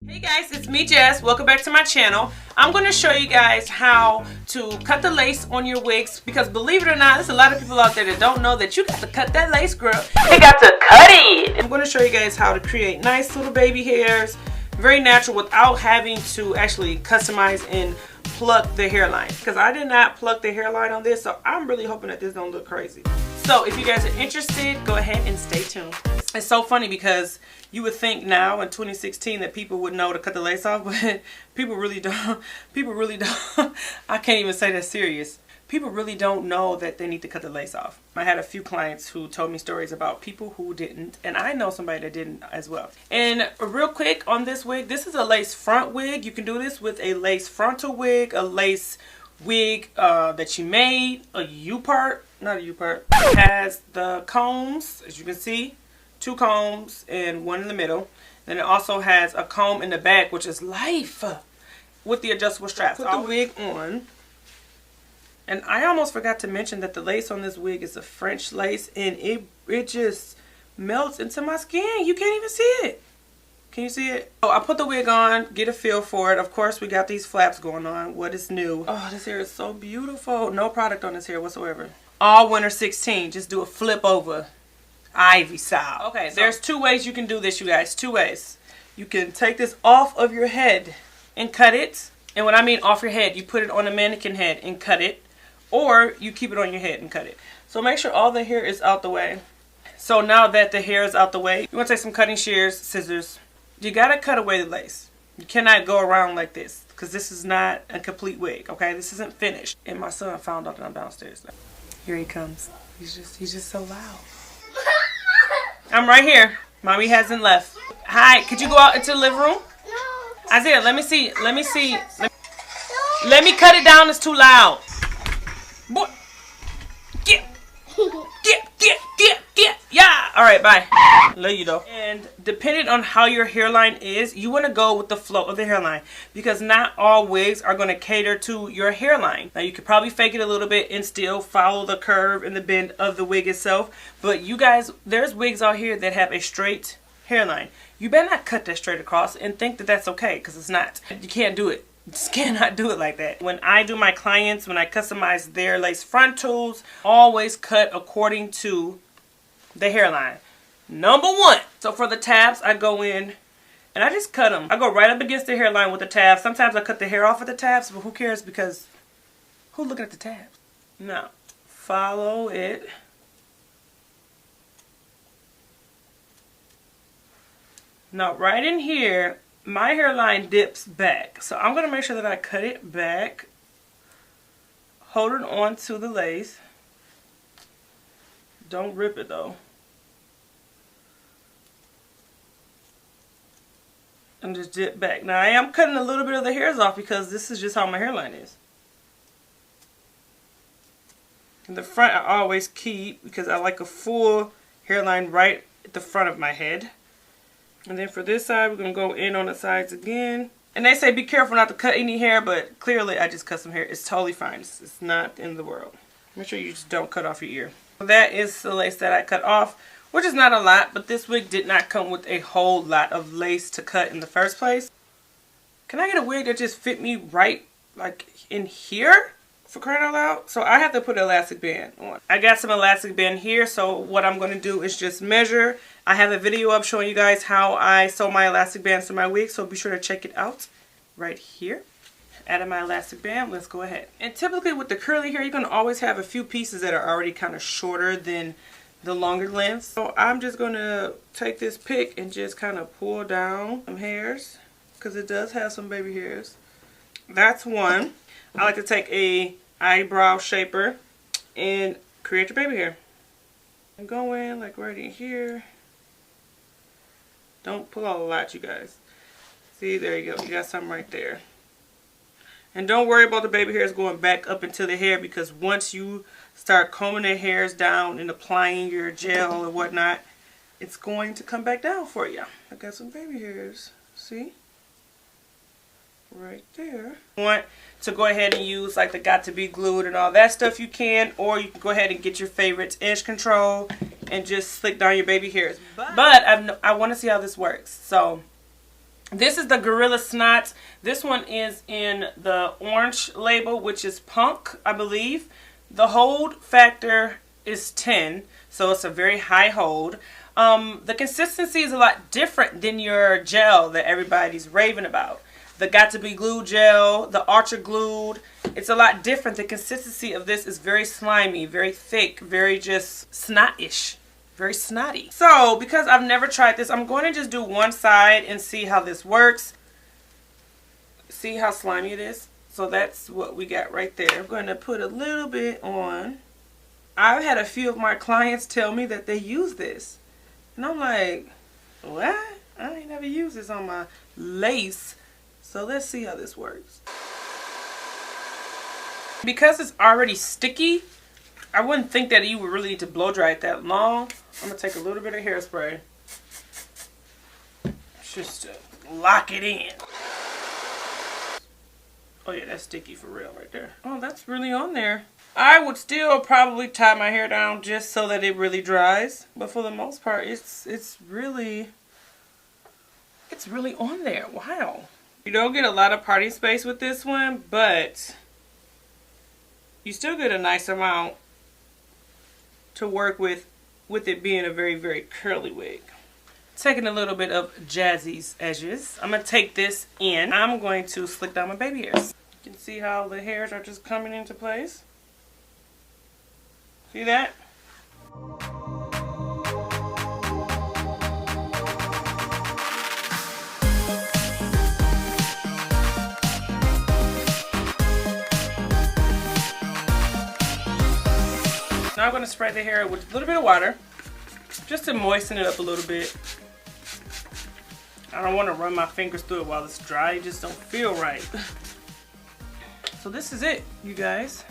Hey guys, it's me Jess. Welcome back to my channel. I'm going to show you guys how to cut the lace on your wigs because believe it or not, there's a lot of people out there that don't know that you got to cut that lace, girl. You got to cut it! I'm going to show you guys how to create nice little baby hairs, very natural without having to actually customize and pluck the hairline. Because I did not pluck the hairline on this, so I'm really hoping that this don't look crazy. So if you guys are interested, go ahead and stay tuned. It's so funny because you would think now in 2016 that people would know to cut the lace off, but people really don't. People really don't. I can't even say that serious. People really don't know that they need to cut the lace off. I had a few clients who told me stories about people who didn't, and I know somebody that didn't as well. And real quick on this wig, this is a lace front wig. You can do this with a lace frontal wig, a lace wig that you made, a U-part, not a U-part. It has the combs, as you can see. 2 combs and 1 in the middle. Then it also has a comb in the back, which is life, with the adjustable straps. Put the wig on. And I almost forgot to mention that the lace on this wig is a French lace, and it just melts into my skin. You can't even see it. Can you see it? So I put the wig on, get a feel for it. Of course, we got these flaps going on. What is new? Oh, this hair is so beautiful. No product on this hair whatsoever. All winter 16. Just do a flip over. Ivy style. Okay, so there's 2 ways you can do this, you guys. 2 ways. You can take this off of your head and cut it. And when I mean off your head, you put it on a mannequin head and cut it. Or you keep it on your head and cut it. So make sure all the hair is out the way. So now that the hair is out the way, you want to take some cutting shears, scissors. You got to cut away the lace. You cannot go around like this because this is not a complete wig, okay? This isn't finished. And my son found out that I'm downstairs. Here he comes. He's just so loud. I'm right here. Mommy hasn't left. Hi, could you go out into the living room? No. Isaiah, let me see. Let me see. Let me cut it down. It's too loud. Boy. Get. Yeah. All right, bye. Love you though. And depending on how your hairline is, you want to go with the flow of the hairline because not all wigs are going to cater to your hairline. Now you could probably fake it a little bit and still follow the curve and the bend of the wig itself. But you guys, there's wigs out here that have a straight hairline. You better not cut that straight across and think that that's okay because it's not. You can't do it. You just cannot do it like that. When I do my clients, when I customize their lace frontals, always cut according to the hairline. Number 1. So for the tabs, I go in and I just cut them. I go right up against the hairline with the tabs. Sometimes I cut the hair off of the tabs, but who cares because who's looking at the tabs? Now, follow it. Now, right in here, my hairline dips back. So I'm going to make sure that I cut it back. Hold it on to the lace. Don't rip it though. And just dip back. Now I am cutting a little bit of the hairs off because this is just how my hairline is. In the front I always keep because I like a full hairline right at the front of my head. And then for this side we're going to go in on the sides again. And they say be careful not to cut any hair, but clearly I just cut some hair. It's totally fine. It's not in the world. Make sure you just don't cut off your ear. That is the lace that I cut off, which is not a lot, but this wig did not come with a whole lot of lace to cut in the first place. Can I get a wig that just fit me right like in here? For crying out loud. So I have to put an elastic band on. I got some elastic band here, so what I'm going to do is just measure. I have a video up showing you guys how I sew my elastic bands to my wig, so be sure to check it out right here. Added my elastic band, let's go ahead. And typically with the curly hair, you're going to always have a few pieces that are already kind of shorter than the longer lengths. So I'm just going to take this pick and just kind of pull down some hairs because it does have some baby hairs. That's one. I like to take a eyebrow shaper and create your baby hair. And go in like right in here. Don't pull out a lot, you guys. See, there you go. You got some right there. And don't worry about the baby hairs going back up into the hair because once you start combing the hairs down and applying your gel and whatnot, it's going to come back down for you. I got some baby hairs. See? Right there. Want to go ahead and use like the Got To Be Glued and all that stuff you can, or you can go ahead and get your favorite edge control and just slick down your baby hairs. But I want to see how this works. So This is the Gorilla Snot. This one is in the orange label, which is Punk, I believe. The hold factor is 10, so it's a very high hold. The consistency is a lot different than your gel that everybody's raving about. The Got2b Glue gel, the Ultra Glued, it's a lot different. The consistency of this is very slimy, very thick, very just snot-ish. Very snotty. So, because I've never tried this, I'm going to just do one side and see how this works. See how slimy it is? So that's what we got right there. I'm going to put a little bit on. I've had a few of my clients tell me that they use this. And I'm like, what? I ain't never used this on my lace. So let's see how this works. Because it's already sticky, I wouldn't think that you would really need to blow dry it that long. I'm going to take a little bit of hairspray just to lock it in. Oh yeah, that's sticky for real right there. Oh, that's really on there. I would still probably tie my hair down just so that it really dries. But for the most part, it's really on there. Wow. You don't get a lot of party space with this one, but you still get a nice amount to work with it being a very, very curly wig. Taking a little bit of Jazzy's edges. I'm going to take this in. I'm going to slick down my baby hairs. You can see how the hairs are just coming into place. See that? Now I'm going to spray the hair with a little bit of water just to moisten it up a little bit. I don't want to run my fingers through it while it's dry. It just don't feel right. So this is it, you guys.